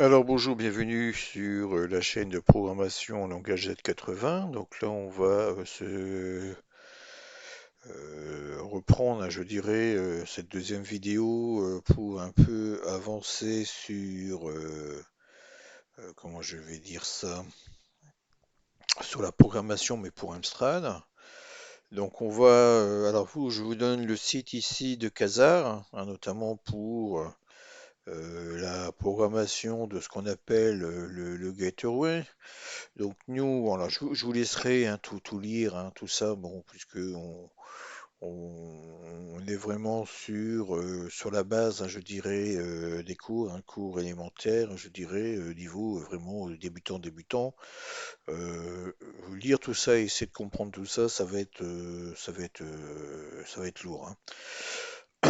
Alors bonjour, bienvenue sur la chaîne de programmation en langage Z80. Donc là, on va reprendre, hein, je dirais, cette deuxième vidéo pour un peu avancer sur, comment je vais dire ça, sur la programmation, mais pour Amstrad. Donc on va, alors je vous donne le site ici de Kazaa, hein, notamment pour la programmation de ce qu'on appelle le gateway. Donc nous, voilà, je vous laisserai hein, tout lire, hein, tout ça, bon, puisque on est vraiment sur la base, hein, je dirais, des cours, un cours élémentaire, je dirais, niveau vraiment débutant. Euh, Lire tout ça et essayer de comprendre tout ça, ça va être lourd, hein.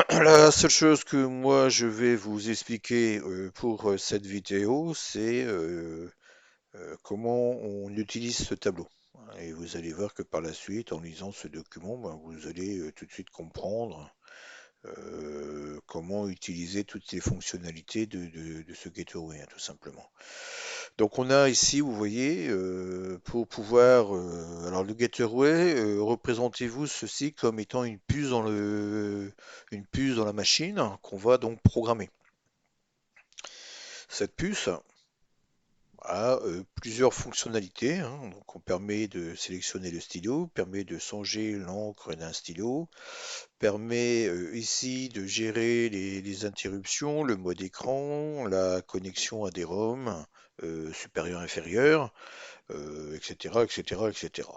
La seule chose que moi je vais vous expliquer pour cette vidéo, c'est comment on utilise ce tableau. Et vous allez voir que par la suite, en lisant ce document, ben, vous allez tout de suite comprendre comment utiliser toutes les fonctionnalités de ce gateway, hein, tout simplement. Donc on a ici, vous voyez, pour pouvoir... alors le gateway, représentez-vous ceci comme étant une puce dans la machine qu'on va donc programmer. Cette puce, a plusieurs fonctionnalités, hein. Donc on permet de sélectionner le stylo, permet de changer l'encre d'un stylo, permet ici de gérer les interruptions, le mode écran, la connexion à des ROM supérieur, inférieur, etc., etc., etc.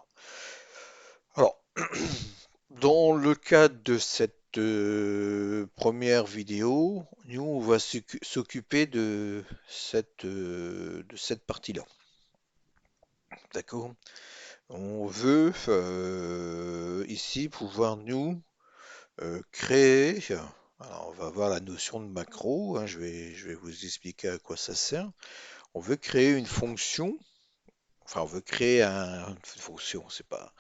Alors, dans le cadre de cette première vidéo, nous on va s'occuper de cette partie-là. D'accord? On veut ici pouvoir nous créer. Alors on va voir la notion de macro, hein, je vais vous expliquer à quoi ça sert. On veut créer une fonction, enfin on veut créer une fonction, c'est pas.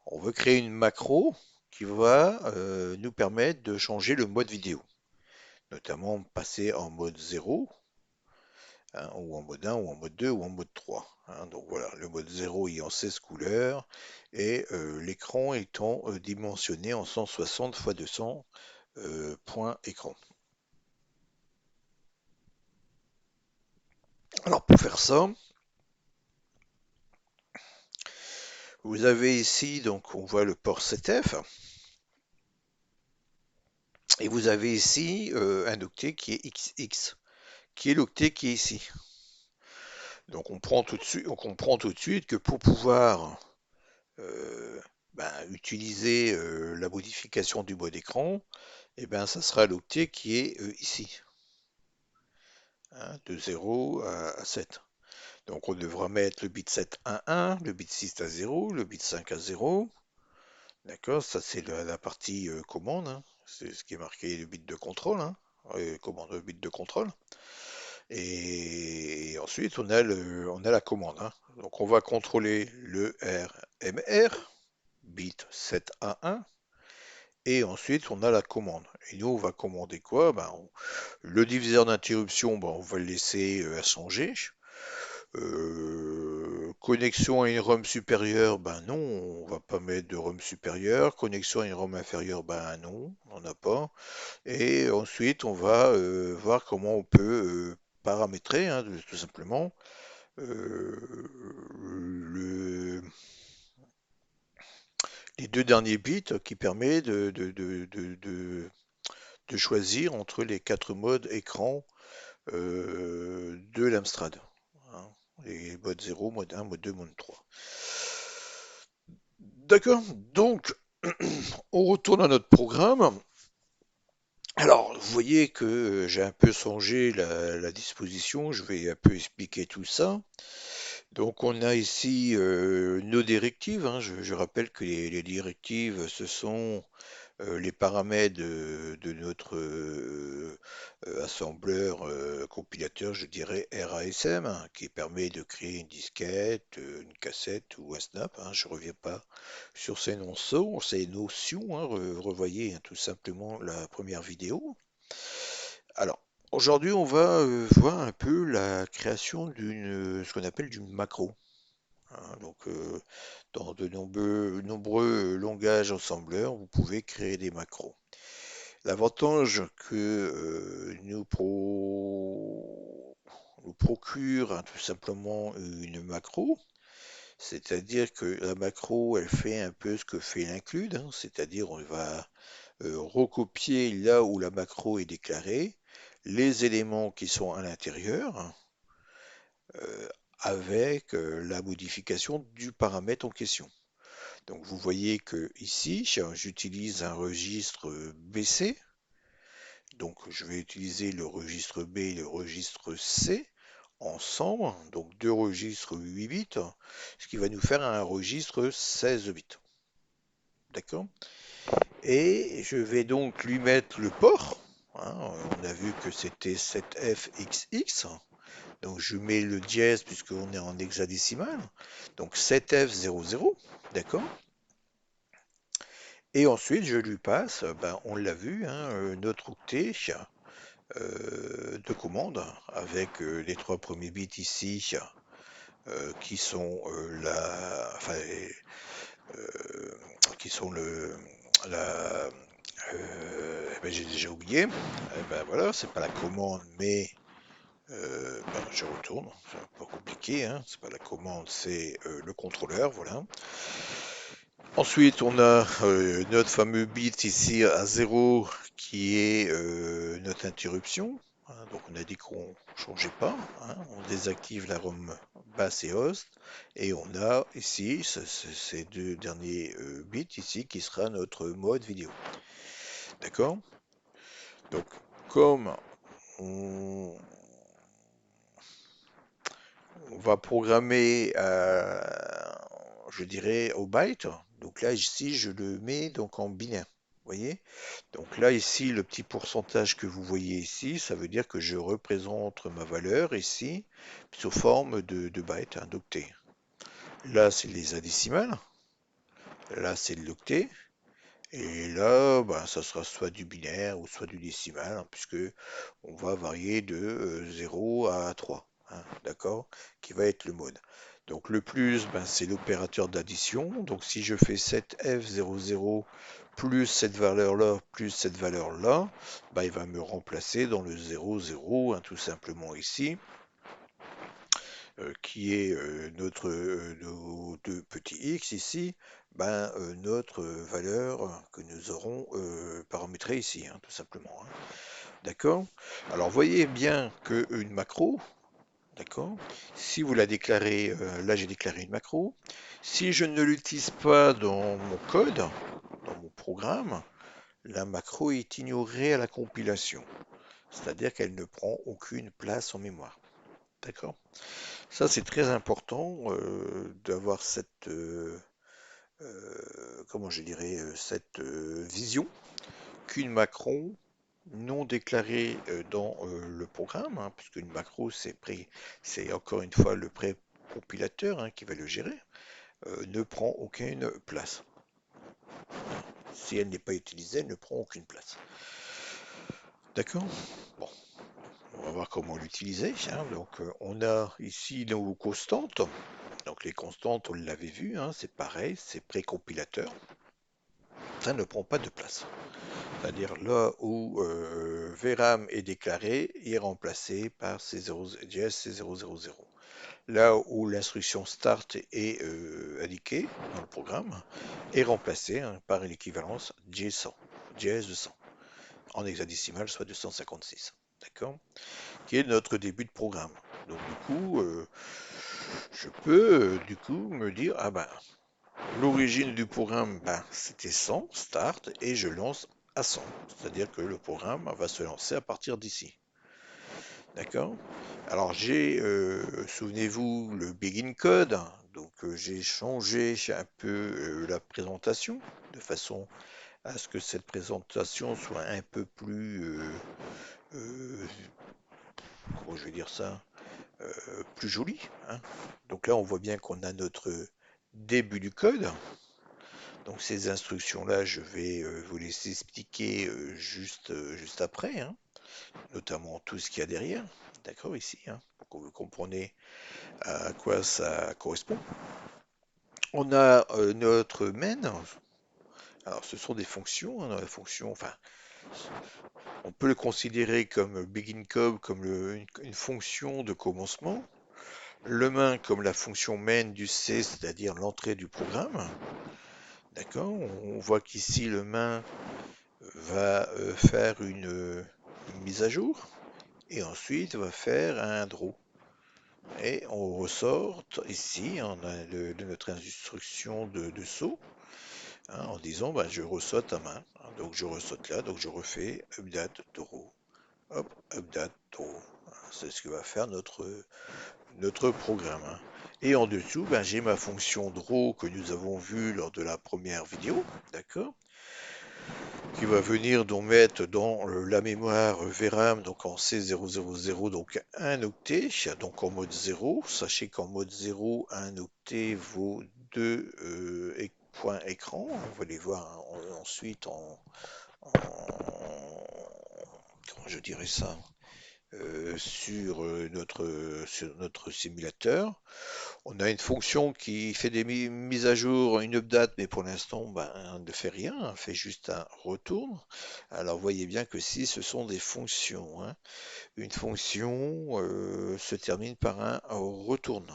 On veut créer une macro qui va nous permettre de changer le mode vidéo, notamment passer en mode 0, hein, ou en mode 1, ou en mode 2, ou en mode 3, hein. Donc voilà, le mode 0 ayant 16 couleurs et l'écran étant dimensionné en 160 x 200 points écran. Alors pour faire ça, vous avez ici, donc on voit le port ZF, et vous avez ici un octet qui est XX, qui est l'octet qui est ici. Donc on comprend tout de suite que pour pouvoir euh, utiliser la modification du mode écran, et ben, ça sera l'octet qui est ici, hein, de 0 à 7. Donc on devra mettre le bit 7 à 1, le bit 6 à 0, le bit 5 à 0. D'accord, ça c'est la partie commande, hein. C'est ce qui est marqué le bit de contrôle, hein. Commande bit de contrôle. Et ensuite on a la commande, hein. Donc on va contrôler le RMR, bit 7 à 1. Et ensuite, on a la commande. Et nous, on va commander quoi? Le diviseur d'interruption, on va le laisser inchangé. Connexion à une ROM supérieure, non, on va pas mettre de ROM supérieure. Connexion à une ROM inférieure, non, on n'en a pas. Et ensuite, on va voir comment on peut paramétrer, hein, tout simplement, euh, le, les deux derniers bits qui permet de choisir entre les quatre modes écran de l'Amstrad, hein. Les modes 0, mode 1, mode 2, mode 3. D'accord, donc on retourne à notre programme. Alors, vous voyez que j'ai un peu changé la disposition, je vais un peu expliquer tout ça. Donc, on a ici nos directives, hein. Je rappelle que les directives, ce sont les paramètres de notre assembleur compilateur, je dirais RASM, hein, qui permet de créer une disquette, une cassette ou un snap, hein. Je ne reviens pas sur ces notions, hein. Revoyez hein, tout simplement la première vidéo. Alors, Aujourd'hui, on va voir un peu la création ce qu'on appelle d'une macro, hein. Donc, dans de nombreux langages assembleurs, vous pouvez créer des macros. L'avantage que nous procure hein, tout simplement une macro, c'est-à-dire que la macro, elle fait un peu ce que fait l'include, hein, c'est-à-dire on va recopier là où la macro est déclarée, les éléments qui sont à l'intérieur, euh, avec la modification du paramètre en question. Donc vous voyez que ici, j'utilise un registre BC, donc je vais utiliser le registre B et le registre C ensemble, donc deux registres 8 bits, ce qui va nous faire un registre 16 bits. D'accord? Et je vais donc lui mettre le port, hein. On a vu que c'était 7FXX. Donc je mets le dièse puisqu'on est en hexadécimal. Donc 7F00. D'accord? Et ensuite je lui passe, ben, on l'a vu, hein, notre octet de commande avec les trois premiers bits ici qui sont enfin, qui sont la, ben, j'ai déjà oublié. Ben voilà, c'est pas la commande, mais ben, je retourne. C'est pas compliqué, hein. C'est pas la commande, c'est le contrôleur, voilà. Ensuite, on a notre fameux bit ici à 0 qui est notre interruption, hein. Donc on a dit qu'on ne changeait pas, hein. On désactive la ROM basse et host et on a ici ces deux derniers bits ici qui sera notre mode vidéo. D'accord? Donc comme on, on va programmer, je dirais, au byte. Donc là, ici, je le mets donc en binaire. Vous voyez? Donc là, ici, le petit pourcentage que vous voyez ici, ça veut dire que je représente ma valeur ici sous forme de bytes, hein, d'octets. Là, c'est les hexadécimales. Là, c'est l'octet. Et là, ben, ça sera soit du binaire ou soit du décimal, hein, puisque on va varier de 0 à 3, hein, d'accord, qui va être le mode. Donc le plus, ben, c'est l'opérateur d'addition. Donc si je fais 7F00 plus cette valeur-là, plus cette valeur-là, ben, il va me remplacer dans le 0, 0, hein, tout simplement ici, qui est nos deux petits x ici, ben, notre valeur que nous aurons paramétrée ici, hein, tout simplement, hein. D'accord? Alors voyez bien qu'une macro, d'accord, si vous la déclarez, là j'ai déclaré une macro, si je ne l'utilise pas dans mon code, dans mon programme, la macro est ignorée à la compilation, c'est-à-dire qu'elle ne prend aucune place en mémoire. D'accord? Ça, c'est très important d'avoir cette, comment je dirais, cette vision qu'une macro non déclarée dans le programme, hein, puisque une macro, c'est encore une fois le pré-compilateur hein, qui va le gérer, ne prend aucune place. Si elle n'est pas utilisée, elle ne prend aucune place. D'accord? Bon, on va voir comment l'utiliser, hein. Donc, on a ici nos constantes. Donc les constantes, on l'avait vu, hein, c'est pareil, c'est pré-compilateur. Ça ne prend pas de place. C'est-à-dire là où VRAM est déclaré, il est remplacé par C0, C000. Là où l'instruction start est indiquée dans le programme, est remplacé hein, par l'équivalence J100, JS200, en hexadécimal, soit 256. D'accord? Qui est notre début de programme. Donc du coup, je peux du coup me dire, ah ben, l'origine du programme, ben, c'était 100, start, et je lance à 100. C'est-à-dire que le programme va se lancer à partir d'ici. D'accord? Alors j'ai, souvenez-vous, le begin code. Donc j'ai changé un peu la présentation de façon à ce que cette présentation soit un peu plus, euh, comment je vais dire ça, plus jolie, hein. Donc là on voit bien qu'on a notre début du code. Donc ces instructions-là, je vais vous les expliquer juste après, hein. notamment tout ce qu'il y a derrière. D'accord, ici, hein, pour que vous compreniez à quoi ça correspond. On a notre main. Alors, ce sont des fonctions, hein, la fonction, enfin, on peut le considérer comme begin comme une fonction de commencement. Le main comme la fonction main du C, c'est-à-dire l'entrée du programme. D'accord? On voit qu'ici le main va faire une mise à jour et ensuite va faire un draw. Et on ressort ici, on a notre instruction de saut, hein, en disant bah, je ressaute à main. Hein, donc je ressaute là, donc je refais update draw. Hop, update draw. C'est ce que va faire notre programme. Hein. Et en dessous, ben, j'ai ma fonction draw que nous avons vue lors de la première vidéo, d'accord, qui va venir donc mettre dans la mémoire VRAM, donc en C000, donc un octet, donc en mode 0. Sachez qu'en mode 0, un octet vaut 2 points écran. On va les voir ensuite comment je dirais ça, sur notre simulateur. On a une fonction qui fait des mises à jour, une update, mais pour l'instant, ben, elle ne fait rien, elle fait juste un retour. Alors, vous voyez bien que si ce sont des fonctions, hein, une fonction se termine par un retourne.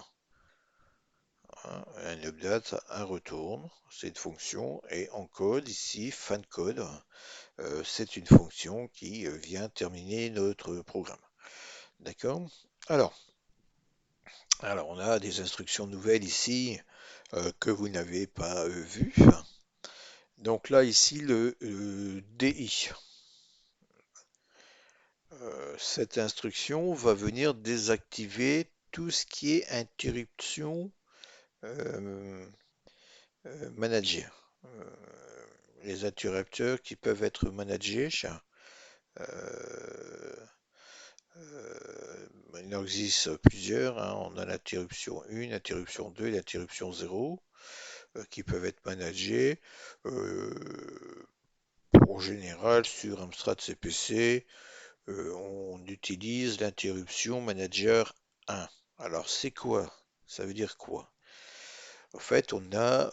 Hein, un update, un retourne, c'est une fonction, et en code, ici, fin de code, c'est une fonction qui vient terminer notre programme. D'accord? Alors, alors, on a des instructions nouvelles ici que vous n'avez pas vues. Donc là, ici, le DI. Cette instruction va venir désactiver tout ce qui est interruption euh, manager. Les interrupteurs qui peuvent être managés. Euh, il en existe plusieurs. Hein. On a l'interruption 1, l'interruption 2, l'interruption 0. Qui peuvent être managés. En général, sur Amstrad CPC, on utilise l'interruption manager 1. Alors, c'est quoi? Ça veut dire quoi? En fait, on a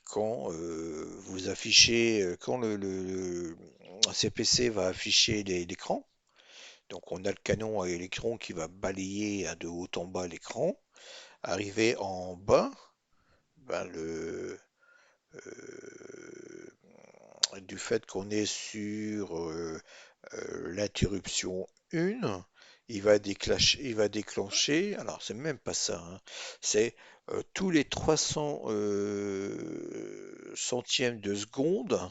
quand vous affichez, quand le CPC va afficher l'écran, donc on a le canon et l'écran qui va balayer de haut en bas l'écran. Arrivé en bas, ben euh, du fait qu'on est sur l'interruption 1, il va déclencher, alors c'est même pas ça, hein, c'est tous les 300 centièmes de seconde,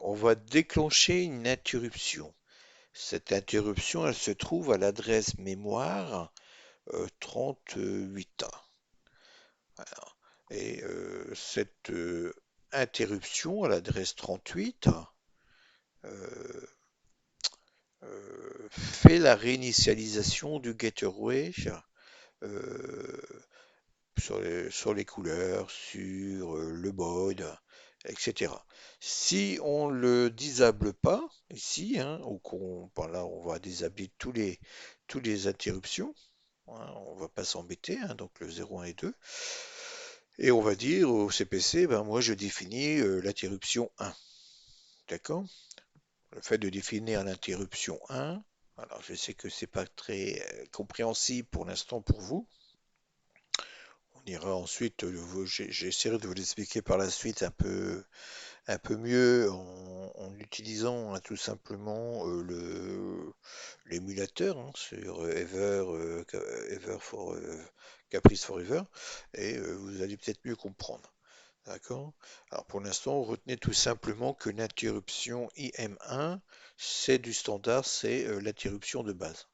on va déclencher une interruption. Cette interruption, elle se trouve à l'adresse mémoire 38. Et cette interruption à l'adresse 38 euh, fait la réinitialisation du gateway euh, sur les couleurs, sur le mode, etc. Si on ne le disable pas, ici, hein, ou par là on va déshabiller tous les interruptions, hein, on ne va pas s'embêter, hein, donc le 0, 1 et 2, et on va dire au CPC, ben moi je définis l'interruption 1. D'accord? Le fait de définir l'interruption 1, alors je sais que c'est pas très compréhensible pour l'instant pour vous. On ira ensuite, j'essaierai de vous l'expliquer par la suite un peu mieux en utilisant hein, tout simplement l'émulateur hein, sur Ever for Caprice Forever et vous allez peut-être mieux comprendre. D'accord? Alors pour l'instant, retenez tout simplement que l'interruption IM1, c'est du standard, c'est l'interruption de base.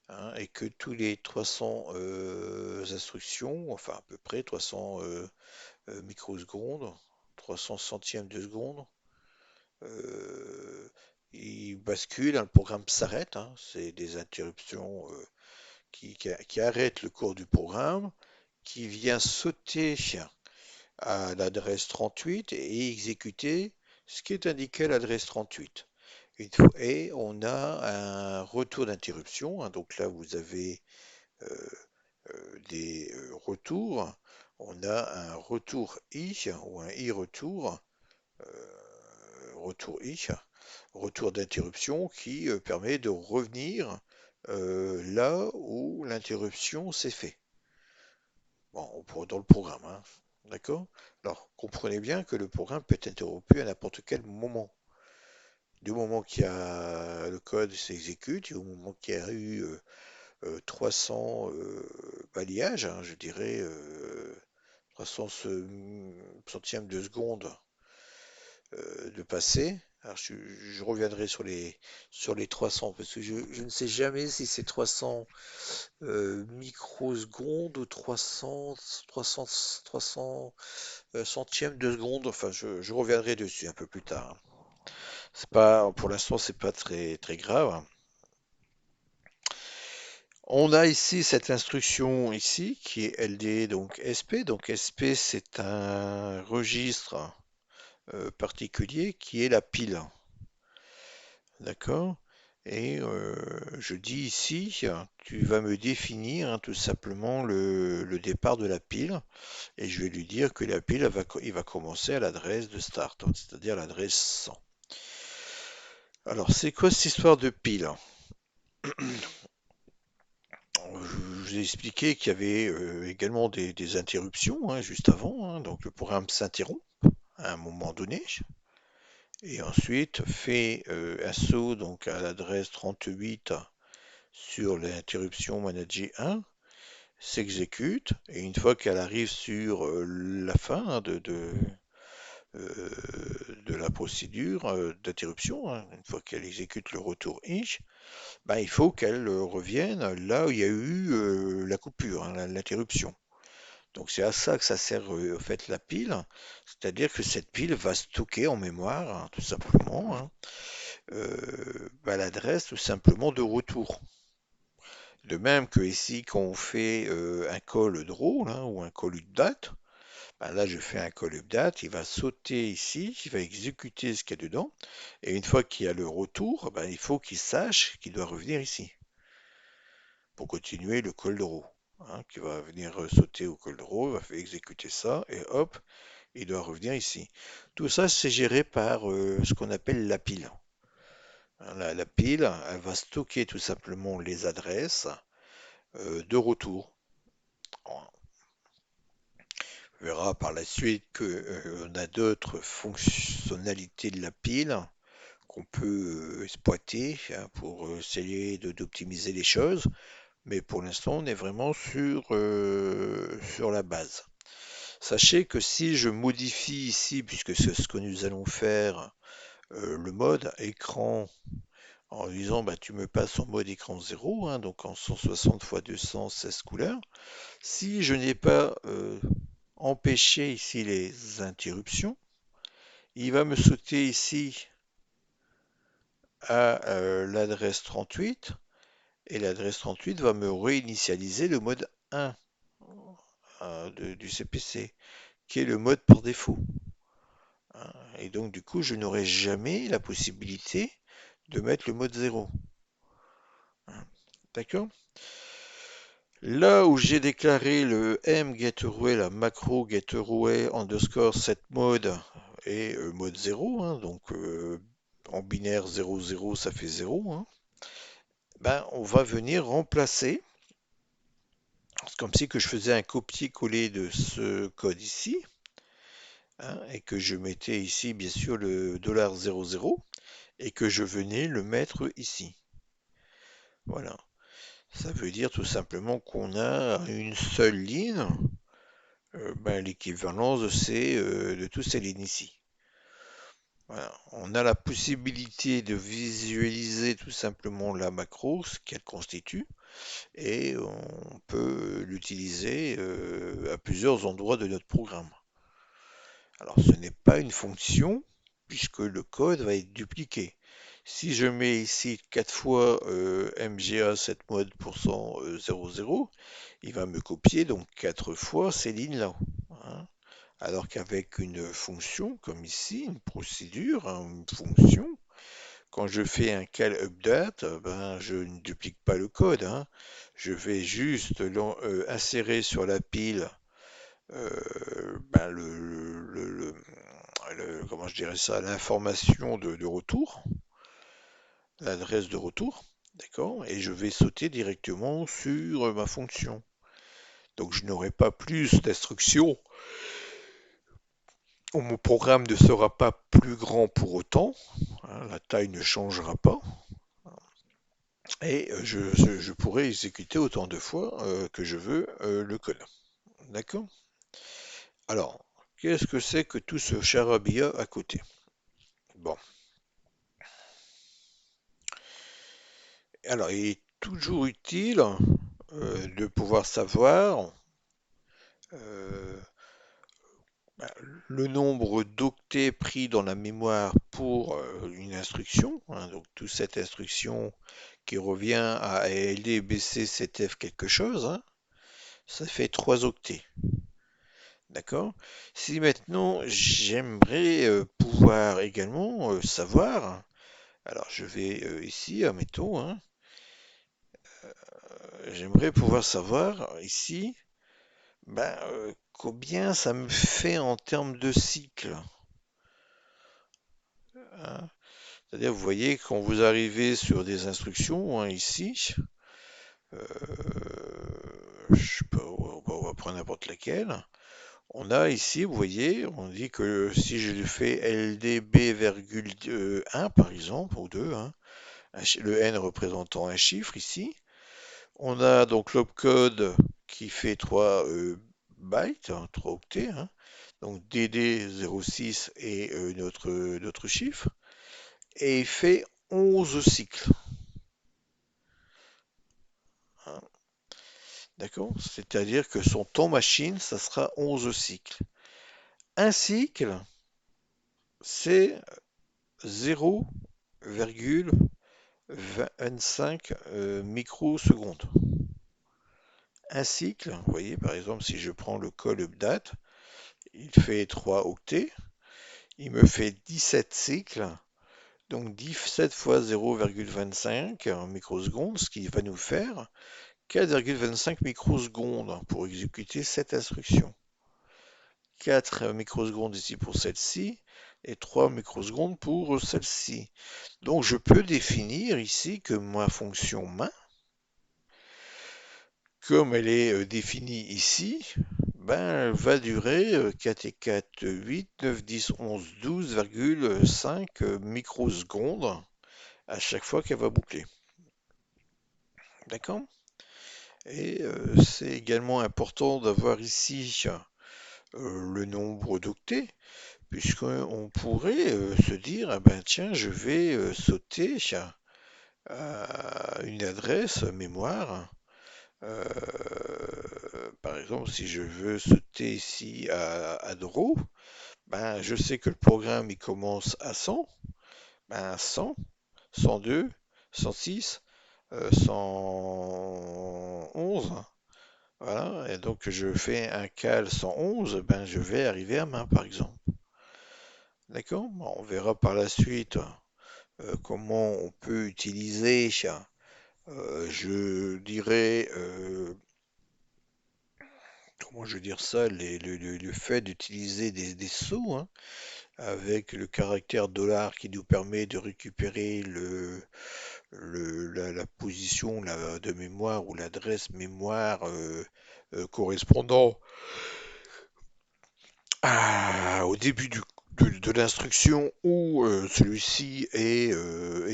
Hein, et que tous les 300 instructions, enfin à peu près 300 microsecondes, 300 centièmes de seconde, il bascule, hein, le programme s'arrête, hein, c'est des interruptions qui arrêtent le cours du programme, qui vient sauter à l'adresse 38 et exécuter ce qui est indiqué à l'adresse 38. Et on a un retour d'interruption, hein. Donc là, vous avez euh, des retours. On a un retour I ou un I retour, retour I, retour d'interruption qui permet de revenir là où l'interruption s'est faite. Bon, dans le programme, hein. D'accord? Alors, comprenez bien que le programme peut être interrompu à n'importe quel moment. Du moment qu'il y a le code s'exécute, et au moment qu'il y a eu 300 balayages, hein, je dirais 300 centièmes de seconde de passé. Alors je reviendrai sur les 300 parce que je ne sais jamais si c'est 300 microsecondes ou 300 centièmes de seconde. Enfin, je reviendrai dessus un peu plus tard. C'est pas, pour l'instant, c'est pas très, très grave. On a ici cette instruction ici qui est LD donc SP. Donc SP c'est un registre particulier qui est la pile. D'accord? Et je dis ici, tu vas me définir hein, tout simplement le départ de la pile et je vais lui dire que la pile il va commencer à l'adresse de start, hein, c'est-à-dire l'adresse 100. Alors c'est quoi cette histoire de pile? Je vous ai expliqué qu'il y avait également des interruptions hein, juste avant, hein, donc le programme s'interrompt à un moment donné et ensuite fait un saut donc à l'adresse 38 sur l'interruption manager 1, s'exécute et une fois qu'elle arrive sur la fin hein, euh, de la procédure d'interruption, hein, une fois qu'elle exécute le retour each, ben, il faut qu'elle revienne là où il y a eu la coupure, hein, l'interruption. Donc c'est à ça que ça sert en fait la pile, c'est-à-dire que cette pile va stocker en mémoire, hein, tout simplement, hein, ben, l'adresse tout simplement de retour. De même que ici, quand on fait un call draw hein, ou un call update, ben là je fais un call update, il va sauter ici, il va exécuter ce qu'il y a dedans, et une fois qu'il y a le retour, ben, il faut qu'il sache qu'il doit revenir ici pour continuer le call draw. Hein, qui va venir sauter au call draw, il va faire exécuter ça, et hop, il doit revenir ici. Tout ça, c'est géré par ce qu'on appelle la pile. Hein, la pile, elle va stocker tout simplement les adresses de retour. On verra par la suite qu'on a d'autres fonctionnalités de la pile qu'on peut exploiter hein, pour essayer d'optimiser les choses. Mais pour l'instant, on est vraiment sur la base. Sachez que si je modifie ici, puisque c'est ce que nous allons faire, le mode écran en disant bah, tu me passes en mode écran 0, hein, donc en 160 x 216 couleurs, si je n'ai pas empêché ici les interruptions, il va me sauter ici à l'adresse 38 et l'adresse 38 va me réinitialiser le mode 1 du CPC, qui est le mode par défaut. Hein. Et donc du coup, je n'aurai jamais la possibilité de mettre le mode 0. Hein. D'accord? Là où j'ai déclaré le mGetArray, la macro getArray underscore set mode et mode 0, hein, donc en binaire 0, 0, ça fait 0, hein, ben, on va venir remplacer, c'est comme si que je faisais un copier-coller de ce code ici, hein, et que je mettais ici bien sûr le $00 et que je venais le mettre ici. Voilà. Ça veut dire tout simplement qu'on a une seule ligne, ben, l'équivalence de toutes ces lignes ici. Voilà. On a la possibilité de visualiser tout simplement la macro, ce qu'elle constitue, et on peut l'utiliser à plusieurs endroits de notre programme. Alors ce n'est pas une fonction puisque le code va être dupliqué. Si je mets ici 4 fois MGA 7 mode %, 00, il va me copier donc 4 fois ces lignes-là. Hein. Alors qu'avec une fonction comme ici, une procédure, hein, une fonction, quand je fais un cal update, ben, je ne duplique pas le code, hein. Je vais juste insérer sur la pile ben, comment je dirais ça, l'information de retour, l'adresse de retour, d'accord? Et je vais sauter directement sur ma fonction. Donc je n'aurai pas plus d'instructions, mon programme ne sera pas plus grand pour autant, hein, la taille ne changera pas, et je pourrai exécuter autant de fois que je veux le code. D'accord? Alors, qu'est-ce que c'est que tout ce charabia à côté? Bon, alors il est toujours utile de pouvoir savoir euh, bah, le nombre d'octets pris dans la mémoire pour une instruction, hein, donc toute cette instruction qui revient à ALD, BC, CTF quelque chose, hein, ça fait 3 octets. D'accord? Si maintenant j'aimerais pouvoir également savoir, alors je vais ici, admettons, hein, j'aimerais pouvoir savoir ici ben, combien ça me fait en termes de cycle, hein. C'est-à-dire, vous voyez, quand vous arrivez sur des instructions, hein, ici, je sais pas, on va prendre n'importe laquelle. On a ici, vous voyez, on dit que si je le fais LDB,1 par exemple, ou 2, hein, le N représentant un chiffre ici, on a donc l'opcode qui fait 3 bytes, hein, 3 octets, hein, donc DD06 et notre chiffre, et il fait 11 cycles, hein. D'accord? C'est-à-dire que son temps machine, ça sera 11 cycles. Un cycle, c'est 0,25 microsecondes. Un cycle, vous voyez, par exemple, si je prends le call update, il fait 3 octets, il me fait 17 cycles, donc 17 fois 0,25 microsecondes, ce qui va nous faire 4,25 microsecondes pour exécuter cette instruction. 4 microsecondes ici pour celle-ci et 3 microsecondes pour celle-ci. Donc je peux définir ici que ma fonction main, comme elle est définie ici, ben, elle va durer 4 et 4, 8, 9, 10, 11, 12,5 microsecondes à chaque fois qu'elle va boucler. D'accord? Et c'est également important d'avoir ici le nombre d'octets, puisqu'on pourrait se dire, ah ben tiens, je vais sauter à une adresse mémoire. Euh, Par exemple, si je veux sauter ici à draw, ben, je sais que le programme il commence à 100, ben 100, 102, 106, 111. Voilà, et donc je fais un cal 111, ben je vais arriver à main par exemple. D'accord? Bon, on verra par la suite comment on peut utiliser, je dirais, comment je veux dire ça, le fait d'utiliser des sceaux, hein, avec le caractère dollar qui nous permet de récupérer la position de mémoire ou l'adresse mémoire correspondant au début de l'instruction où celui-ci est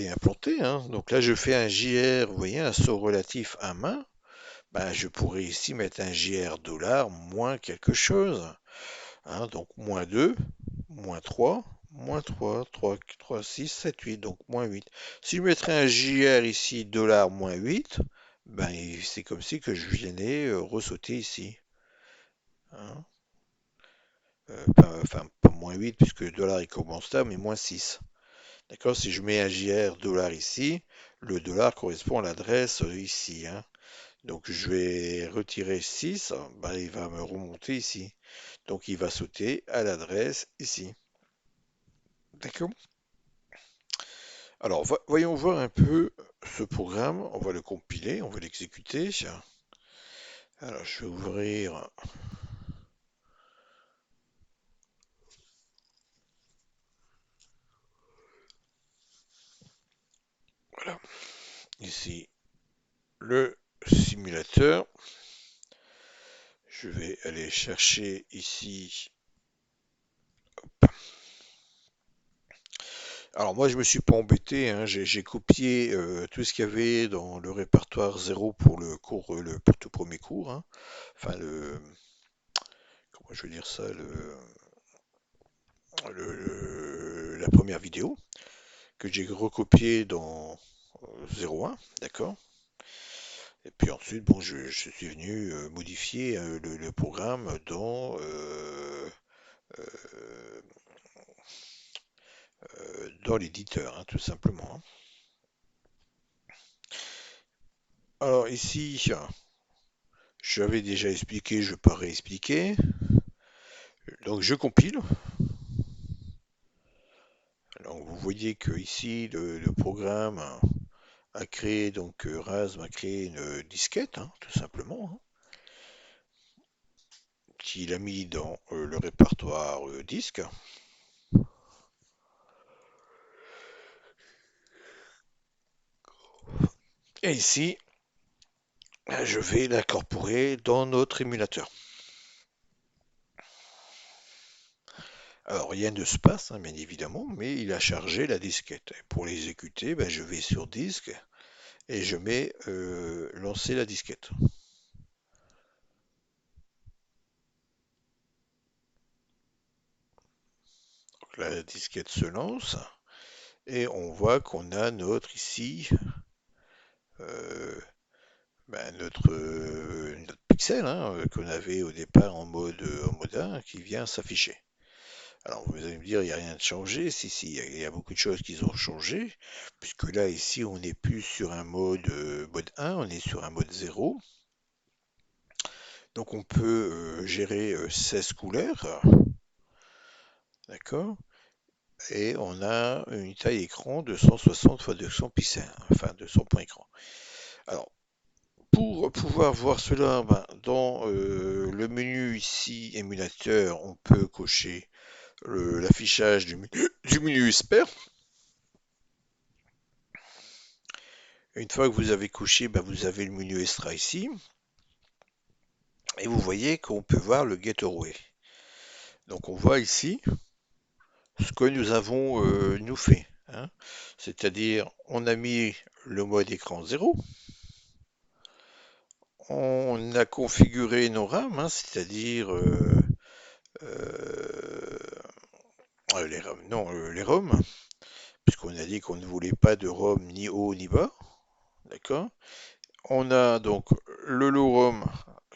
implanté, hein. Donc là, je fais un JR, vous voyez, un saut relatif à main. Ben, je pourrais ici mettre un JR dollar moins quelque chose, hein. Donc moins 2, moins 3, moins 3, 3, 3, 6, 7, 8, donc moins 8. Si je mettrais un JR ici, dollar moins 8, ben, c'est comme si que je venais ressauter ici, hein. Enfin, pas moins 8 puisque le dollar il commence là, mais moins 6. D'accord? Si je mets un JR dollar ici, le dollar correspond à l'adresse ici, hein. Donc je vais retirer 6, ben, il va me remonter ici. Donc il va sauter à l'adresse ici. D'accord? Alors, voyons voir un peu ce programme. On va le compiler, on va l'exécuter. Alors, je vais ouvrir. Voilà, ici le simulateur. Je vais aller chercher ici. Alors moi je me suis pas embêté, hein, j'ai copié tout ce qu'il y avait dans le répertoire zéro pour le cours, le pour tout premier cours, hein. Enfin comment je veux dire ça, la première vidéo que j'ai recopié dans 01, d'accord. Et puis ensuite bon je suis venu modifier le programme euh, dans l'éditeur, hein, tout simplement, hein. Alors ici, je l'avais déjà expliqué, je ne vais pas réexpliquer. Donc je compile. Donc vous voyez que ici le programme a créé donc RASM a créé une disquette, hein, tout simplement, hein, qu'il a mis dans le répertoire disque. Et ici, je vais l'incorporer dans notre émulateur. Alors rien ne se passe, hein, bien évidemment, mais il a chargé la disquette. Et pour l'exécuter, ben, je vais sur disque et je mets lancer la disquette. Donc la disquette se lance et on voit qu'on a notre ici euh, ben, notre pixel, hein, qu'on avait au départ en mode 1 qui vient s'afficher. Alors vous allez me dire, il n'y a rien de changé. Si, si, il y a beaucoup de choses qui ont changé, puisque là, ici, on n'est plus sur un mode 1, on est sur un mode 0. Donc on peut gérer 16 couleurs, d'accord? Et on a une taille écran de 160 x 200 pixels, enfin 200 points écran. Alors, pour pouvoir voir cela, ben, dans le menu ici, émulateur, on peut cocher l'affichage du menu expert. Une fois que vous avez coché, ben, vous avez le menu extra ici. Et vous voyez qu'on peut voir le Getaway. Donc on voit ici ce que nous avons nous fait, hein. C'est-à-dire, on a mis le mode écran 0. On a configuré nos RAM, hein, c'est-à-dire euh, les RAM, non, les ROM, puisqu'on a dit qu'on ne voulait pas de ROM ni haut ni bas, d'accord. On a donc le low ROM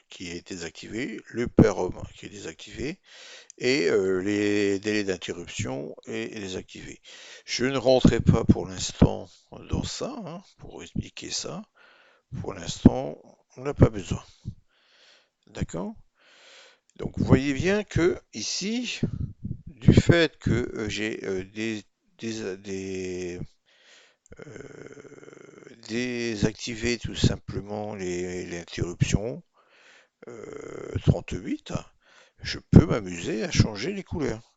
qui est désactivé, le pair ROM qui est désactivé, et les délais d'interruption est désactivé. Je ne rentrerai pas pour l'instant dans ça, hein, pour expliquer ça. Pour l'instant, on n'a pas besoin, d'accord. Donc vous voyez bien que ici, du fait que j'ai désactivé tout simplement les interruptions 38, je peux m'amuser à changer les couleurs.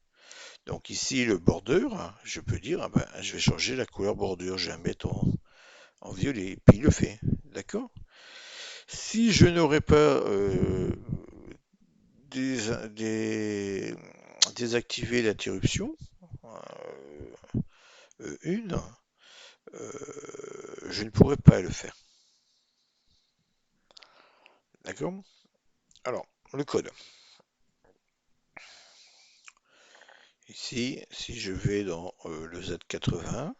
Donc ici le border, je peux dire ah ben, je vais changer la couleur bordure, je vais la mettre en violet, et puis il le fait, d'accord. Si je n'aurais pas des, des, désactivé l'interruption, une, je ne pourrais pas le faire. D'accord. Alors, le code. Ici, si je vais dans le Z80,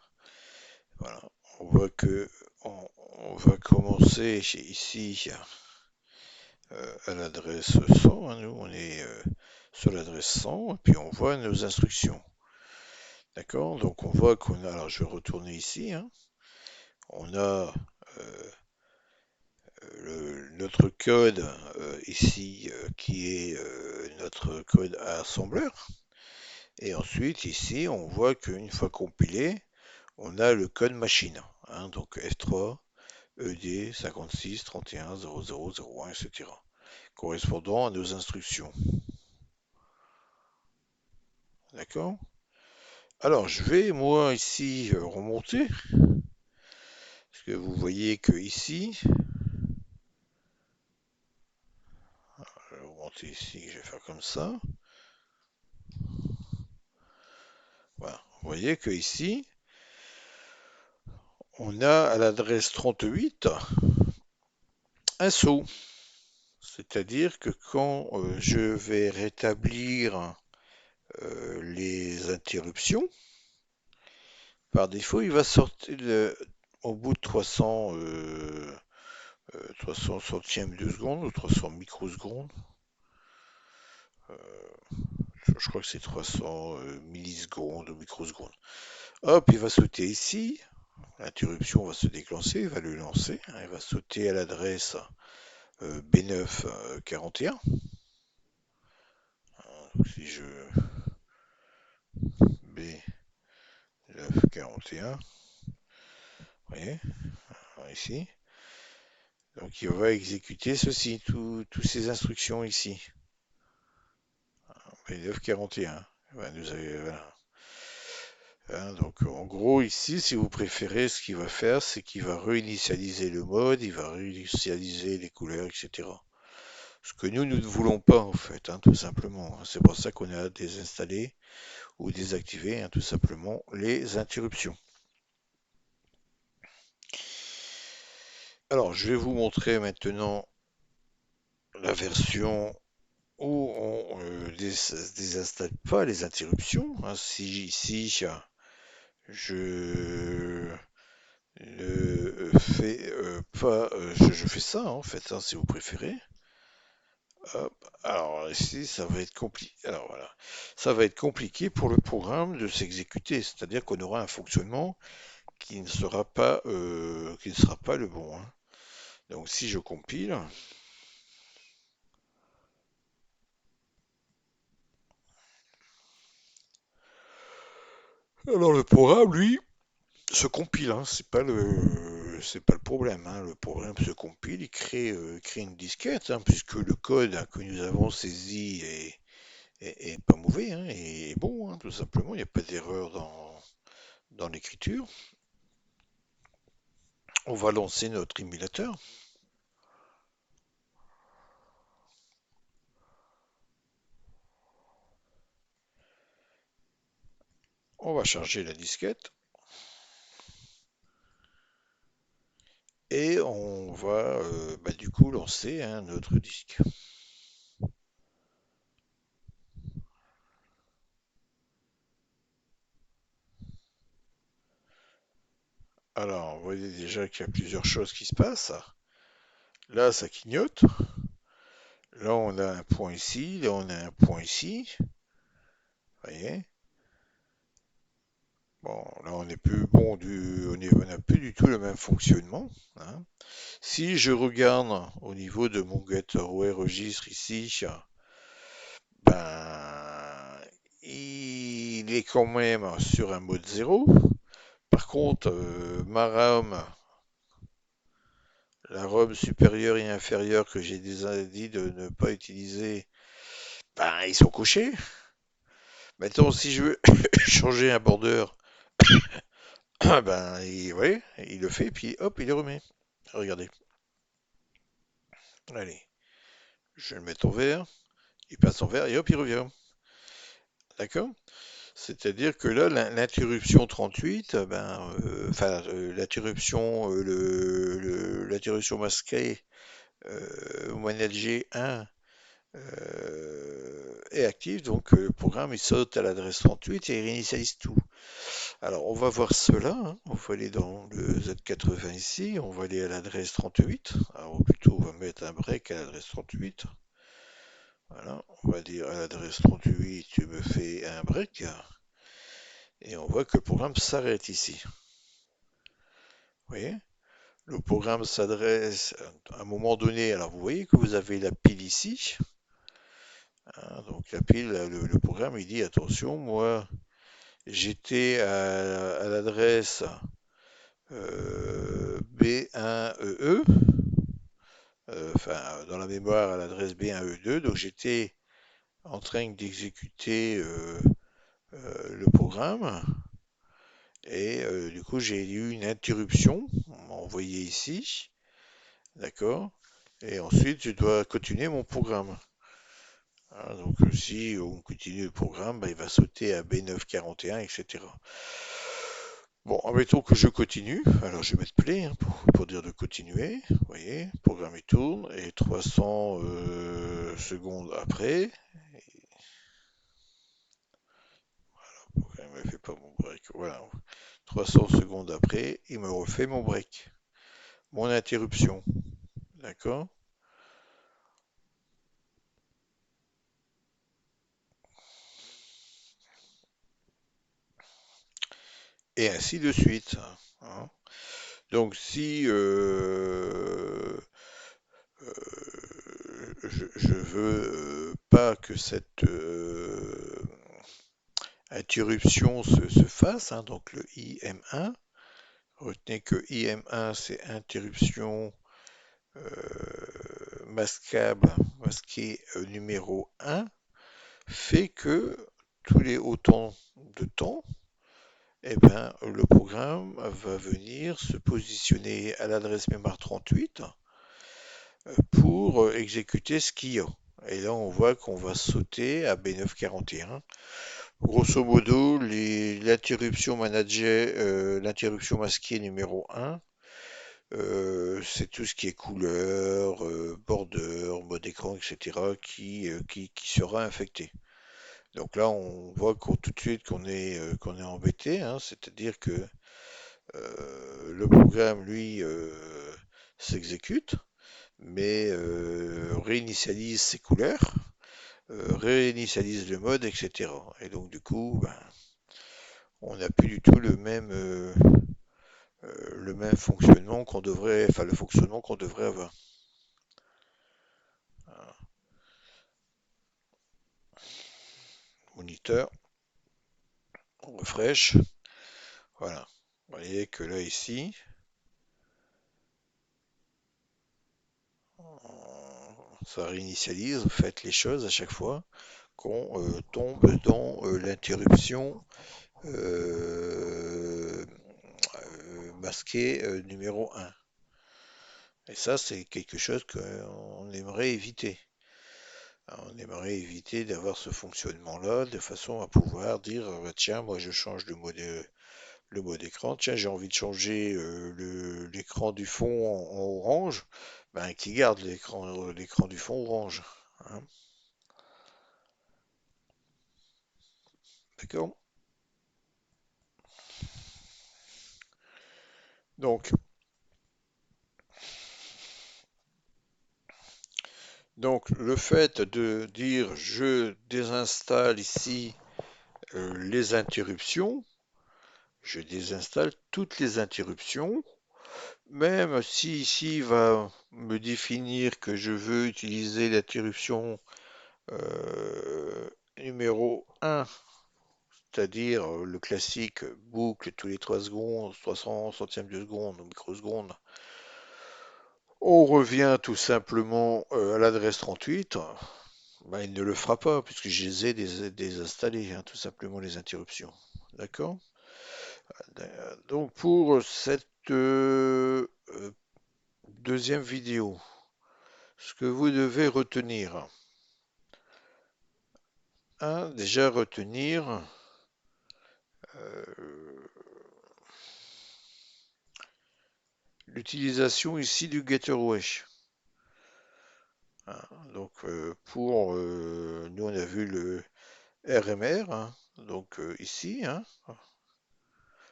voilà, on voit que on va commencer ici à l'adresse 100. Hein, nous, on est sur l'adresse 100, et puis on voit nos instructions. D'accord. Donc on voit qu'on a. Alors je vais retourner ici, hein, on a notre code ici qui est notre code assembleur. Et ensuite ici on voit qu'une fois compilé, on a le code machine, hein, donc F3, ED 56 31 00 01, etc. correspondant à nos instructions. D'accord? Alors, je vais, moi, ici, remonter, parce que vous voyez que ici, je vais remonter ici, je vais faire comme ça. Voilà. Vous voyez que ici, on a à l'adresse 38 un saut. C'est-à-dire que quand je vais rétablir les interruptions, par défaut, il va sortir au bout de 300 centièmes de seconde ou 300 microsecondes. Je crois que c'est 300 millisecondes ou microsecondes. Hop, il va sauter ici. L'interruption va se déclencher, il va le lancer. Il va sauter à l'adresse B941. Donc si je B941, vous voyez, ici. Donc il va exécuter ceci, toutes ces instructions ici. B941. Voilà. Hein, donc en gros ici, si vous préférez, ce qu'il va faire, c'est qu'il va réinitialiser le mode, il va réinitialiser les couleurs, etc. Ce que nous ne voulons pas en fait, hein, tout simplement. C'est pour ça qu'on a désinstallé ou désactivé, hein, tout simplement, les interruptions. Alors je vais vous montrer maintenant la version où on désinstalle pas les interruptions. Hein. Si ici je ne fais pas, je fais ça en fait, hein, si vous préférez. Hop. Alors ici, ça va être compliqué. Alors voilà, ça va être compliqué pour le programme de s'exécuter, c'est-à-dire qu'on aura un fonctionnement qui ne sera pas le bon. Hein. Donc si je compile, alors le programme, lui, se compile. Hein. C'est pas le problème. Hein. Le problème se compile, il crée une disquette, hein, puisque le code hein, que nous avons saisi est pas mauvais, hein, est bon, hein, tout simplement. Il n'y a pas d'erreur dans l'écriture. On va lancer notre émulateur. On va charger la disquette et on va du coup lancer un autre disque. Alors, vous voyez déjà qu'il y a plusieurs choses qui se passent. Là, ça clignote. Là, on a un point ici. Là, on a un point ici. Vous voyez? Bon, là, on n'est plus bon on n'a plus du tout le même fonctionnement. Hein. Si je regarde au niveau de mon gateway registre ici, ben, il est quand même sur un mode 0. Par contre, ma RAM, la ROM supérieure et inférieure que j'ai déjà dit de ne pas utiliser, ben, ils sont cochés. Maintenant, si je veux changer un border, ben, ouais, il le fait, puis hop, il les remet. Regardez. Allez, je vais le mettre en vert, il passe en vert et hop, il revient. D'accord? C'est-à-dire que là, l'interruption 38, l'interruption, l'interruption masquée manager 1 est active, donc le programme il saute à l'adresse 38 et il réinitialise tout. Alors on va voir cela, hein. On va aller dans le Z80 ici, on va aller à l'adresse 38, alors plutôt on va mettre un break à l'adresse 38. Voilà, on va dire à l'adresse 38 tu me fais un break et on voit que le programme s'arrête ici. Vous voyez? Le programme s'adresse à un moment donné, alors vous voyez que vous avez la pile ici. Hein, donc la pile, le programme il dit attention, moi j'étais à l'adresse B1EE, enfin dans la mémoire à l'adresse B1E2, donc j'étais en train d'exécuter le programme et du coup j'ai eu une interruption, envoyée ici, d'accord, et ensuite je dois continuer mon programme. Hein, donc si on continue le programme, bah, il va sauter à B941, etc. Bon, admettons que je continue. Alors je vais mettre play hein, pour dire de continuer. Vous voyez, le programme il tourne et 300 secondes après, le programme ne fait pas mon break. Voilà, 300 secondes après, il me refait mon break, mon interruption. D'accord? Et ainsi de suite. Hein. Donc si je veux pas que cette interruption se fasse, hein, donc le IM1, retenez que IM1 c'est interruption masquable, masquée numéro 1, fait que tous les autant de temps, eh ben, le programme va venir se positionner à l'adresse mémoire 38 pour exécuter ce qu'il y a. Et là, on voit qu'on va sauter à B941. Grosso modo, l'interruption manager, l'interruption masquée numéro 1, c'est tout ce qui est couleur, border, mode écran, etc. qui sera infecté. Donc là, on voit tout de suite qu'on est embêté, hein, c'est-à-dire que le programme, lui, s'exécute, mais réinitialise ses couleurs, réinitialise le mode, etc. Et donc du coup, ben, on n'a plus du tout le même fonctionnement qu'on devrait, enfin le fonctionnement qu'on devrait avoir. Moniteur, on refresh, voilà. Vous voyez que là ici, ça réinitialise, vous faites les choses à chaque fois qu'on tombe dans l'interruption euh, masquée numéro 1. Et ça, c'est quelque chose qu'on aimerait éviter. On aimerait éviter d'avoir ce fonctionnement-là de façon à pouvoir dire bah, tiens, moi je change le mode écran, tiens, j'ai envie de changer l'écran du fond en orange, ben, qui garde l'écran du fond orange. Hein. D'accord? Donc, donc, le fait de dire je désinstalle ici les interruptions, je désinstalle toutes les interruptions, même si ici il va me définir que je veux utiliser l'interruption numéro 1, c'est-à-dire le classique boucle tous les 3 secondes, 300 centièmes de seconde ou microsecondes. On revient tout simplement à l'adresse 38. Ben, il ne le fera pas puisque je les ai désinstallés, hein, tout simplement les interruptions. D'accord? Donc pour cette deuxième vidéo, ce que vous devez retenir, déjà retenir euh, l'utilisation ici du Gateway. Hein. Donc pour nous on a vu le RMR, hein, donc ici, hein,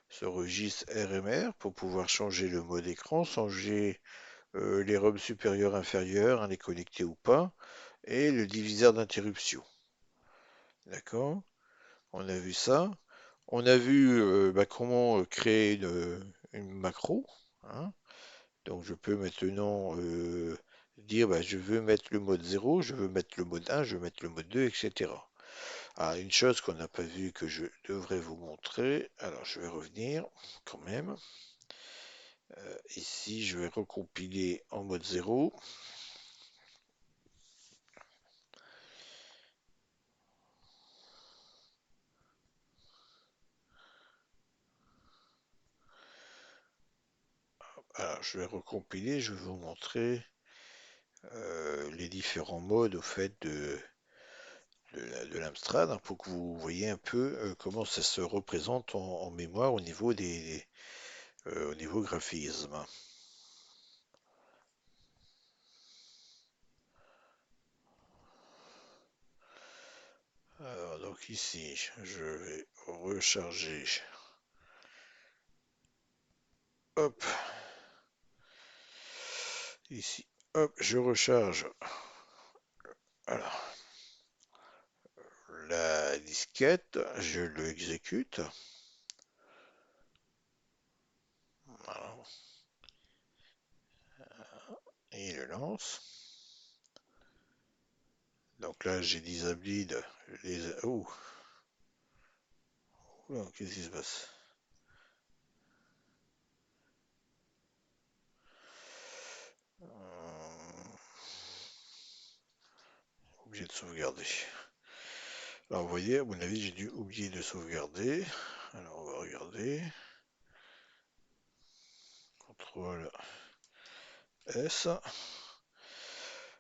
ce registre RMR pour pouvoir changer le mode écran, changer les robes supérieures inférieures, hein, les connecter ou pas, et le diviseur d'interruption. D'accord? On a vu ça. On a vu bah, comment créer une macro. Hein. Donc je peux maintenant dire bah, je veux mettre le mode 0, je veux mettre le mode 1, je veux mettre le mode 2, etc. Ah, une chose qu'on n'a pas vue que je devrais vous montrer. Alors, je vais revenir quand même. Ici, je vais recompiler en mode 0. Alors, je vais recompiler, je vais vous montrer les différents modes au fait de l'Amstrad, hein, pour que vous voyez un peu comment ça se représente en mémoire au niveau au niveau graphisme. Alors, donc ici, je vais recharger. Hop, ici, hop, je recharge. Alors, la disquette, je l'exécute. Voilà, et il le lance. Donc là, j'ai disable les. Oh, oula, qu'est-ce qui se passe? Obligé de sauvegarder. Alors, vous voyez, à mon avis, j'ai dû oublier de sauvegarder. Alors, on va regarder. CTRL S.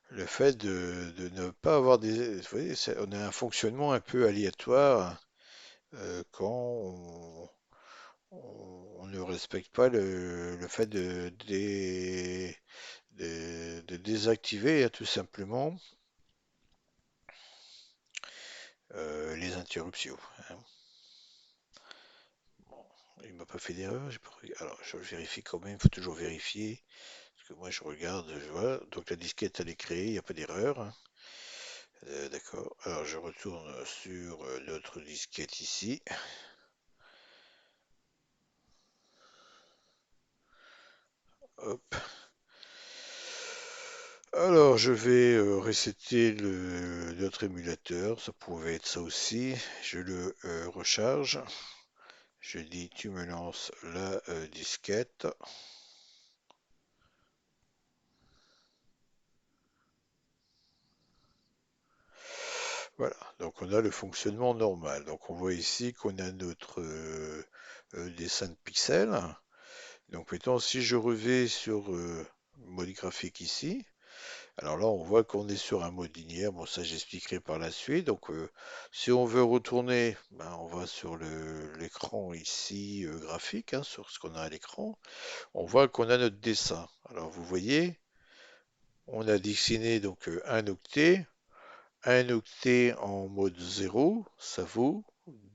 Le fait de ne pas avoir des. Vous voyez, on a un fonctionnement un peu aléatoire quand on ne respecte pas le fait de désactiver, hein, tout simplement les interruptions, hein. Bon, il m'a pas fait d'erreur. Alors, je vérifie quand même, il faut toujours vérifier. Parce que moi, je regarde, je vois. Donc, la disquette, elle est créée, il n'y a pas d'erreur, hein. D'accord. Alors, je retourne sur notre disquette ici. Hop. Alors, je vais resetter notre émulateur. Ça pouvait être ça aussi. Je le recharge. Je dis, tu me lances la disquette. Voilà, donc on a le fonctionnement normal. Donc on voit ici qu'on a notre dessin de pixels. Donc maintenant, si je reviens sur mode graphique ici, alors là on voit qu'on est sur un mode linéaire. Bon, ça j'expliquerai par la suite. Donc si on veut retourner, ben, on va sur l'écran ici graphique, hein, sur ce qu'on a à l'écran. On voit qu'on a notre dessin. Alors vous voyez, on a dessiné donc un octet. Un octet en mode 0, ça vaut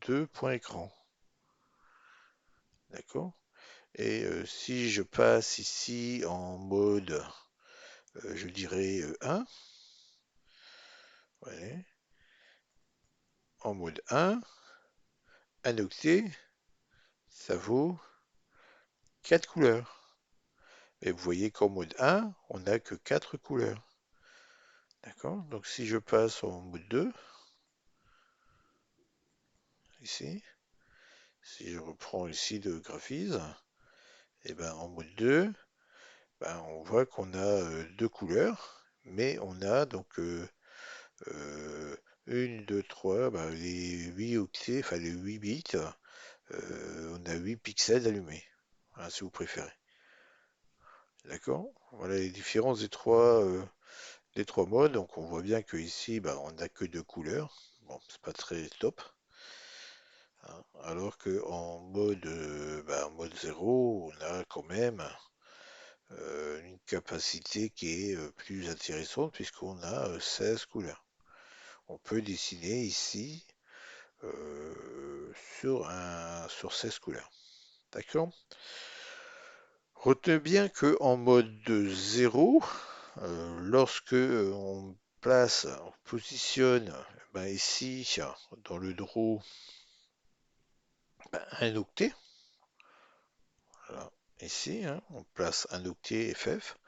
2 points écran. D'accord? Et si je passe ici en mode, je dirais 1, ouais, en mode 1 octet, ça vaut 4 couleurs. Et vous voyez qu'en mode 1, on n'a que 4 couleurs. D'accord? Donc si je passe en mode 2, ici, si je reprends ici le graphisme, et ben en mode 2, ben, on voit qu'on a deux couleurs, mais on a donc une, deux, trois, ben, les 8 octets, enfin les 8 bits, on a 8 pixels allumés, hein, si vous préférez. D'accord? Voilà les différences des trois modes. Donc on voit bien que ici, ben, on n'a que deux couleurs. Bon, c'est pas très top, hein. Alors que en mode, ben, en mode 0, on a quand même une capacité qui est plus intéressante puisqu'on a 16 couleurs. On peut dessiner ici sur 16 couleurs. D'accord? Retenez bien que en mode 0, lorsque on place, on positionne, ben ici dans le draw, ben, un octet. Voilà. Ici, hein, on place un octet FF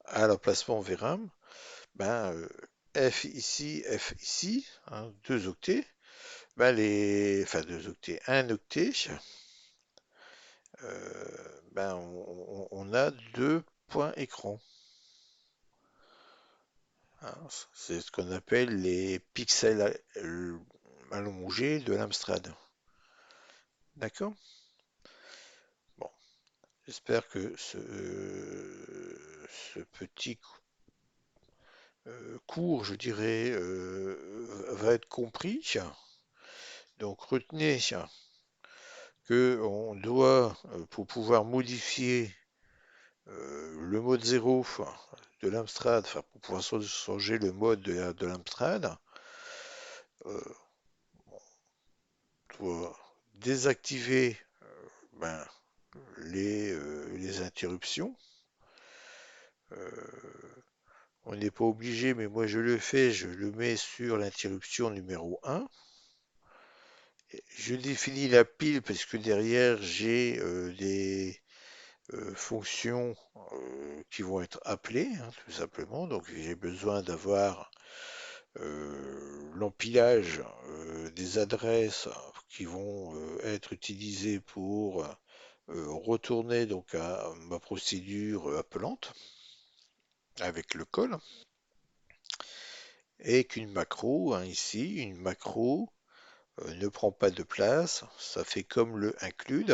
à l'emplacement VRAM. Ben, F ici, hein, deux octets. ben enfin 2 octets, 1 octet, ben on a 2 points écran, hein. C'est ce qu'on appelle les pixels allongés de l'Amstrad. D'accord? Bon, j'espère que ce petit cours, je dirais, va être compris. Donc retenez que on doit, pour pouvoir modifier le mode 0 de l'Amstrad, enfin pour pouvoir changer le mode de l'Amstrad, euh, on doit désactiver ben, les interruptions. Euh, on n'est pas obligé, mais moi je le fais, je le mets sur l'interruption numéro 1. Je définis la pile parce que derrière j'ai des fonctions qui vont être appelées, hein, tout simplement. Donc j'ai besoin d'avoir l'empilage des adresses qui vont être utilisées pour retourner donc à ma procédure appelante avec le call et qu'une macro, hein, ici, une macro ne prend pas de place, ça fait comme le include,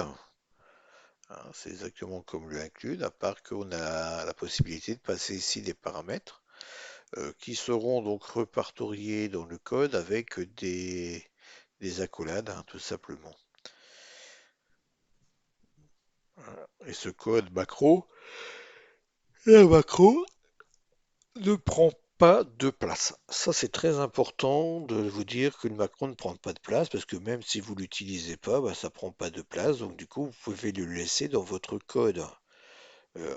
hein, c'est exactement comme le include, à part qu'on a la possibilité de passer ici des paramètres qui seront donc repartoriés dans le code avec des accolades, hein, tout simplement. Et ce code macro, la macro ne prend pas de place. Ça, c'est très important de vous dire que le macro ne prend pas de place parce que même si vous l'utilisez pas, bah, ça prend pas de place. Donc du coup, vous pouvez le laisser dans votre code.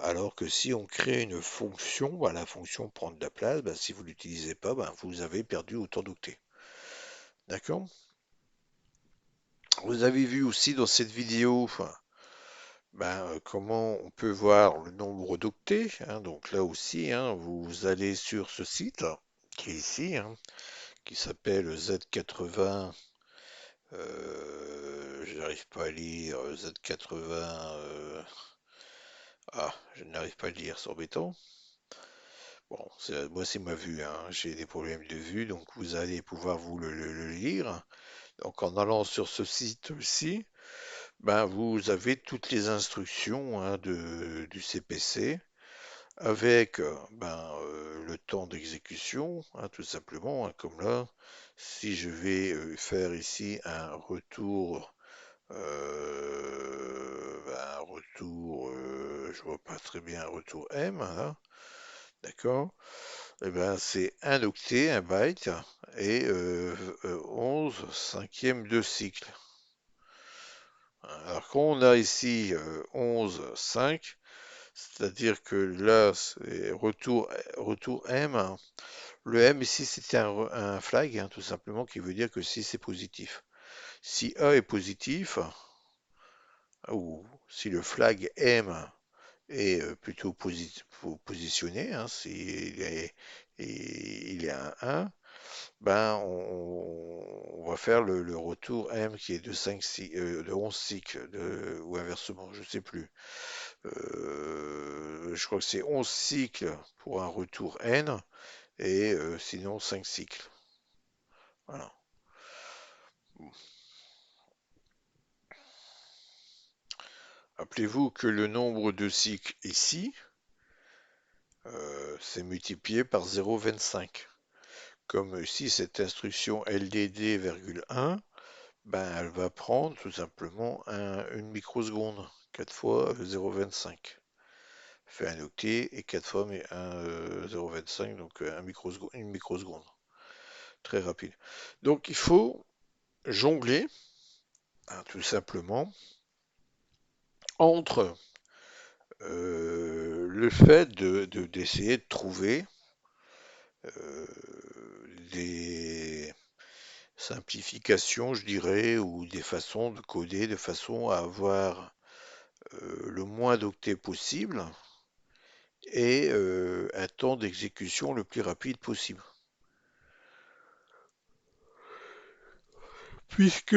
Alors que si on crée une fonction, bah, la fonction prend de la place. Bah, si vous l'utilisez pas, bah, vous avez perdu autant d'octets. D'accord? Vous avez vu aussi dans cette vidéo enfin, ben, comment on peut voir le nombre d'octets, hein. Donc là aussi, hein, vous allez sur ce site qui est ici, hein, qui s'appelle Z80. Je n'arrive pas à lire Z80. Je n'arrive pas à le lire, c'est embêtant. Bon, moi c'est ma vue, hein. J'ai des problèmes de vue, donc vous allez pouvoir vous le lire. Donc en allant sur ce site-ci, ben, vous avez toutes les instructions hein, du CPC avec le temps d'exécution, hein, tout simplement, hein, comme là, si je vais faire ici je vois pas très bien un retour M, hein, d'accord? Eh ben, c'est un octet, un byte, et 11 cinquièmes de cycle. Alors quand on a ici 11, 5, c'est-à-dire que là, c'est retour M. Le M ici, c'était un flag, hein, tout simplement, qui veut dire que si c'est positif. Si A est positif, ou si le flag M est plutôt positionné, hein, il est un 1, ben on va faire le retour M qui est de 11 cycles, ou inversement, je ne sais plus. Je crois que c'est 11 cycles pour un retour N, et sinon 5 cycles. Voilà. Rappelez-vous que le nombre de cycles ici, c'est multiplié par 0,25. Comme ici, cette instruction LDD,1, ben, elle va prendre tout simplement une microseconde. 4 fois 0,25 fait un octet et 4 fois mais 0,25, donc une microseconde. Très rapide. Donc il faut jongler, hein, tout simplement, entre le fait d'essayer de trouver euh, des simplifications, je dirais, ou des façons de coder de façon à avoir le moins d'octets possible et un temps d'exécution le plus rapide possible. puisque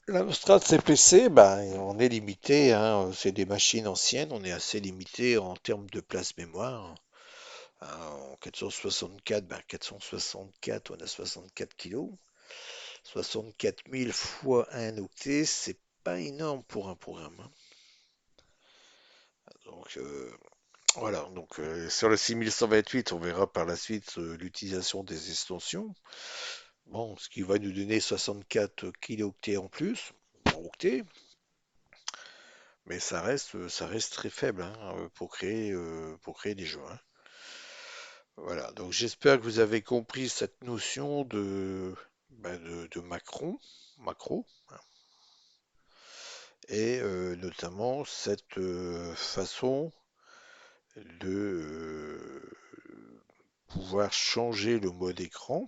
l'Amstrad CPC, ben, on est limité, hein, c'est des machines anciennes, on est assez limité en termes de place mémoire. En 464, ben 464, on a 64 kilos. 64 000 fois un octet, c'est pas énorme pour un programme, hein. Donc voilà, donc sur le 6128, on verra par la suite l'utilisation des extensions. Bon, ce qui va nous donner 64 kilooctets en plus, pour octets, mais ça reste très faible, hein, pour créer des jeux, hein. Voilà, donc j'espère que vous avez compris cette notion de macro, hein, et notamment cette façon de pouvoir changer le mode écran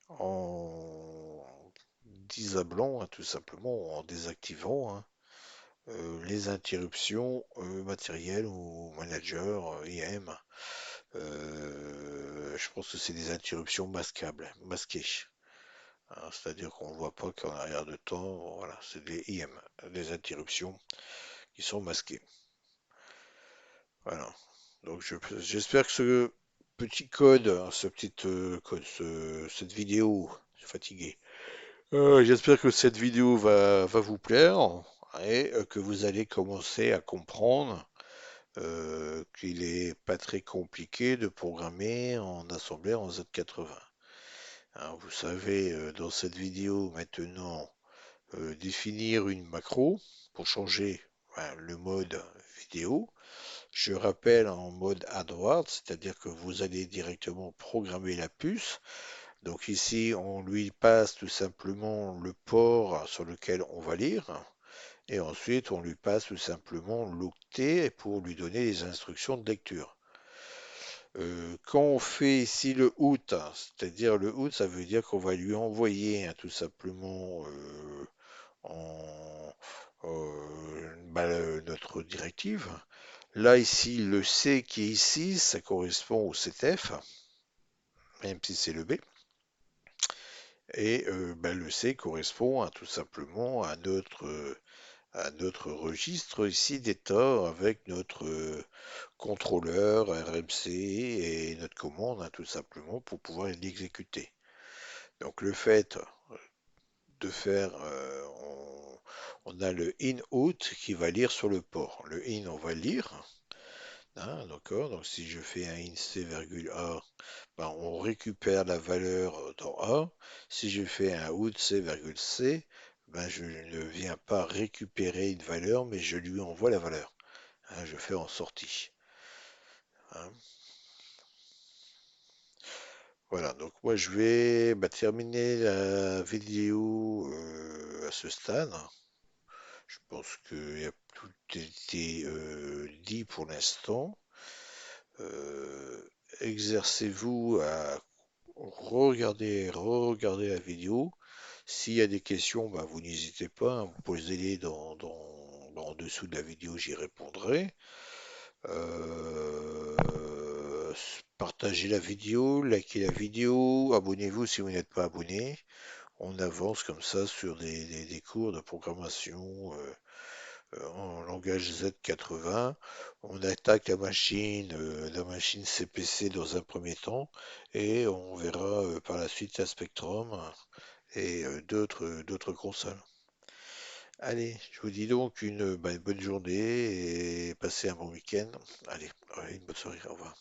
en disablant, hein, tout simplement, en désactivant, hein, les interruptions matérielles ou manager IM. Je pense que c'est des interruptions masquées. Hein, c'est-à-dire qu'on ne voit pas qu'en arrière de temps, voilà, c'est des IM, des interruptions qui sont masquées. Voilà. Donc j'espère que ce petit code, hein, ce petit code, cette vidéo, je suis fatigué. J'espère que cette vidéo va vous plaire et que vous allez commencer à comprendre qu'il est pas très compliqué de programmer en assemblaire en Z80. Hein, vous savez dans cette vidéo maintenant définir une macro pour changer, ben, le mode vidéo. Je rappelle en mode hardware, c'est-à-dire que vous allez directement programmer la puce. Donc ici, on lui passe tout simplement le port sur lequel on va lire. Et ensuite, on lui passe tout simplement l'octet pour lui donner les instructions de lecture. Quand on fait ici le out, c'est-à-dire le out, ça veut dire qu'on va lui envoyer, hein, tout simplement en, notre directive. Là, ici, le C qui est ici, ça correspond au CTF, même si c'est le B. Et le C correspond tout simplement à notre registre ici d'état avec notre contrôleur RMC et notre commande, hein, tout simplement pour pouvoir l'exécuter. Donc le fait de faire, on a le in-out qui va lire sur le port. Le in, on va lire. Hein, d'accord, donc si je fais un INC virgule A, ben, on récupère la valeur dans A. Si je fais un out C virgule C, ben, je ne viens pas récupérer une valeur, mais je lui envoie la valeur. Hein, je fais en sortie. Hein. Voilà, donc moi je vais terminer la vidéo à ce stade. Je pense que tout a été dit pour l'instant. Euh, Exercez-vous à regarder la vidéo. S'il y a des questions, bah, vous n'hésitez pas, hein, vous posez-les en dessous de la vidéo, j'y répondrai. Partagez la vidéo, likez la vidéo, abonnez-vous si vous n'êtes pas abonné. On avance comme ça sur des cours de programmation en langage Z80. On attaque la machine CPC dans un premier temps et on verra par la suite la Spectrum et d'autres consoles. Allez, je vous dis donc une bonne journée et passez un bon week-end. Allez, une bonne soirée, au revoir.